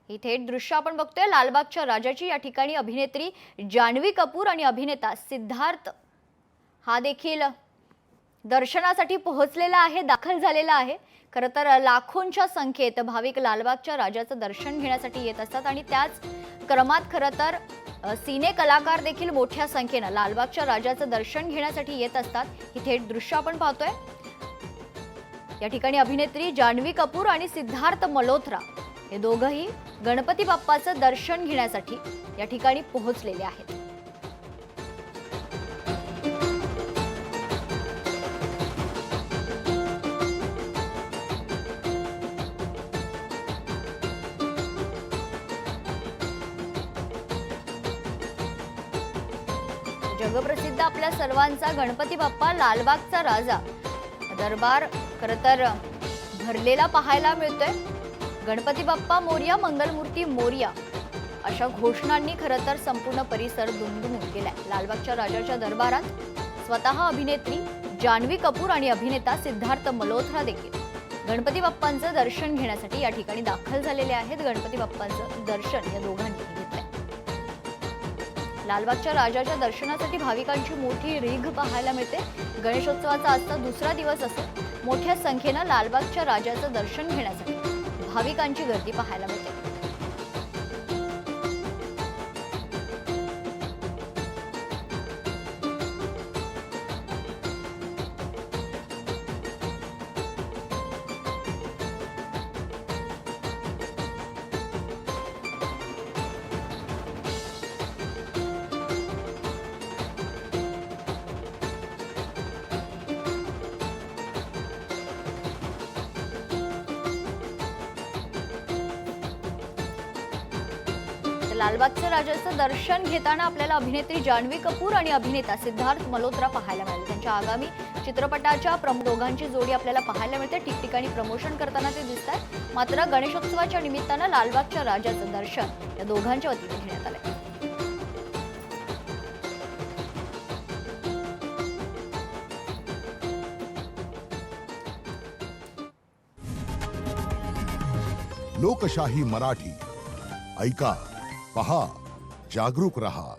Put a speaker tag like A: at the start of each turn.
A: ही थेट दृश्य आपण बघतोय लालबागच्या राजाची। या ठिकाणी अभिनेत्री जान्हवी कपूर आणि अभिनेता सिद्धार्थ हा देखील दर्शनासाठी पोहोचलेला आहे, दाखल झालेला आहे। खरं तर लाखोंच्या संख्येत भाविक लालबागच्या राजाचं दर्शन घेण्यासाठी येत असतात आणि त्याच क्रमात खरं तर सिने कलाकार देखील मोठ्या संख्येने लालबागच्या राजाचं दर्शन घेण्यासाठी येत असतात। ही थेट दृश्य आपण पाहतोय। या ठिकाणी अभिनेत्री जान्हवी कपूर आणि सिद्धार्थ मल्होत्रा हे दोघंही गणपती बाप्पाचं दर्शन घेण्यासाठी या ठिकाणी पोहोचलेले आहेत। जगप्रसिद्ध आपल्या सर्वांचा गणपती बाप्पा लालबागचा राजा दरबार खरं तर भरलेला पाहायला मिळतोय। गणपती बाप्पा मोरया, मंगलमूर्ती मोरया अशा घोषणांनी खरं तर संपूर्ण परिसर दुमदुमून गेलाय। लालबागच्या राजाच्या दरबारात स्वतः अभिनेत्री जान्हवी कपूर आणि अभिनेता सिद्धार्थ मल्होत्रा देखील गणपती बाप्पांचं दर्शन घेण्यासाठी या ठिकाणी दाखल झालेले आहेत। गणपती बाप्पांचं दर्शन या दोघांनी घेतलंय। लालबागच्या राजाच्या दर्शनासाठी भाविकांची मोठी रीघ पाहायला मिळते। गणेशोत्सवाचा आजचा दुसरा दिवस असून मोठ्या संख्येने लालबागच्या राजाचं दर्शन घेण्यासाठी भाविकांची गर्दी पाहायला मिळते। लालबागच्या राजाचं दर्शन घेताना आपल्याला अभिनेत्री जान्हवी कपूर आणि अभिनेता सिद्धार्थ मल्होत्रा पाहायला मिळाले। त्यांच्या आगामी चित्रपटाच्या दोघांची जोडी आपल्याला पाहायला मिळते। ठिकठिकाणी प्रमोशन करताना ते दिसतात। मात्र गणेशोत्सवाच्या निमित्तानं लालबागच्या राजाचं दर्शन या दोघांच्या वतीने घेण्यात आलंय।
B: लोकशाही मराठी ऐका, पहा, जागरूक रहा।